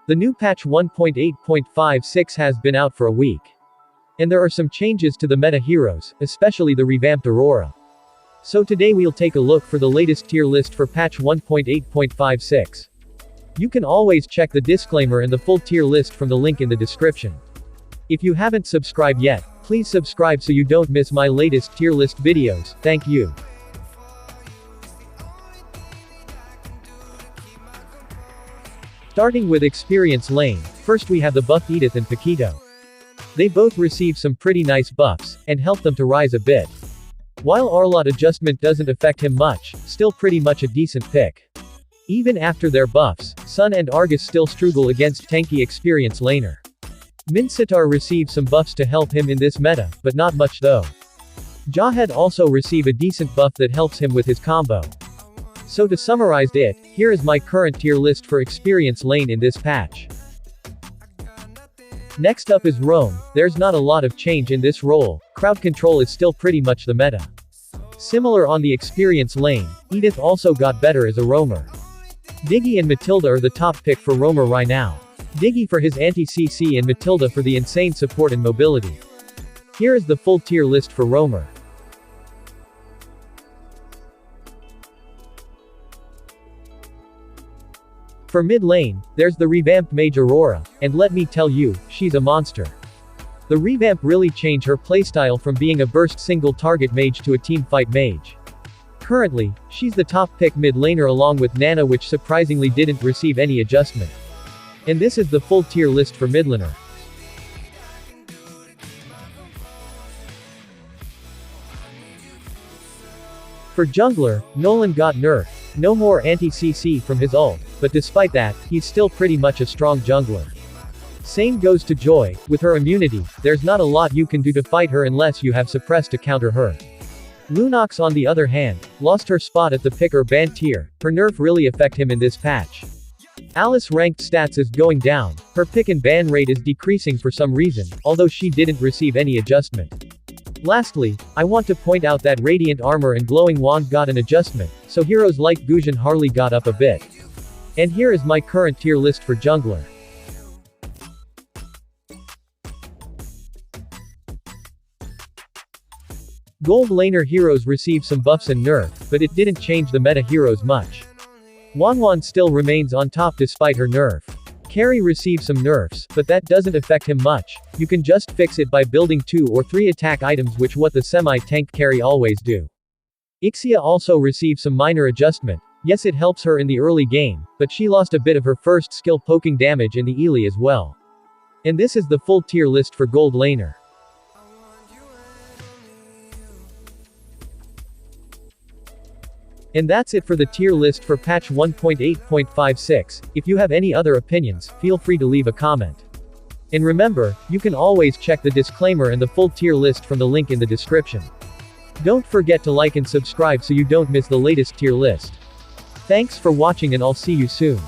The new patch 1.8.56 has been out for a week. And there are some changes to the meta heroes, especially the revamped Aurora. So today we'll take a look for the latest tier list for patch 1.8.56. You can always check the disclaimer and the full tier list from the link in the description. If you haven't subscribed yet, please subscribe so you don't miss my latest tier list videos. Thank you. Starting with experience lane, first we have the buffed Edith and Paquito. They both receive some pretty nice buffs, and help them to rise a bit. While Arlott adjustment doesn't affect him much, still pretty much a decent pick. Even after their buffs, Sun and Argus still struggle against tanky experience laner. Minsitar receives some buffs to help him in this meta, but not much though. Jawhead also receive a decent buff that helps him with his combo. So to summarize it, here is my current tier list for experience lane in this patch. Next up is roam. There's not a lot of change in this role, crowd control is still pretty much the meta. Similar on the experience lane, Edith also got better as a roamer. Diggy and Matilda are the top pick for roamer right now. Diggy for his anti-CC and Matilda for the insane support and mobility. Here is the full tier list for roamer. For mid lane, there's the revamped mage Aurora, and let me tell you, she's a monster. The revamp really changed her playstyle from being a burst single target mage to a teamfight mage. Currently, she's the top pick mid laner along with Nana, which surprisingly didn't receive any adjustment. And this is the full tier list for mid laner. For jungler, Nolan got nerfed. No more anti-CC from his ult, but despite that, he's still pretty much a strong jungler. Same goes to Joy, with her immunity, there's not a lot you can do to fight her unless you have suppress to counter her. Lunox on the other hand, lost her spot at the pick or ban tier, her nerf really affect him in this patch. Alice ranked stats is going down, her pick and ban rate is decreasing for some reason, although she didn't receive any adjustment. Lastly, I want to point out that Radiant Armor and Glowing Wand got an adjustment, so heroes like Gusion Harley got up a bit. And here is my current tier list for jungler. Gold laner heroes receive some buffs and nerf, but it didn't change the meta heroes much. Wanwan still remains on top despite her nerf. Carry receives some nerfs, but that doesn't affect him much, you can just fix it by building 2 or 3 attack items, which what the semi-tank carry always do. Ixia also receives some minor adjustment, yes it helps her in the early game, but she lost a bit of her first skill poking damage in the Ely as well. And this is the full tier list for gold laner. And that's it for the tier list for patch 1.8.56, if you have any other opinions, feel free to leave a comment. And remember, you can always check the disclaimer and the full tier list from the link in the description. Don't forget to like and subscribe so you don't miss the latest tier list. Thanks for watching and I'll see you soon.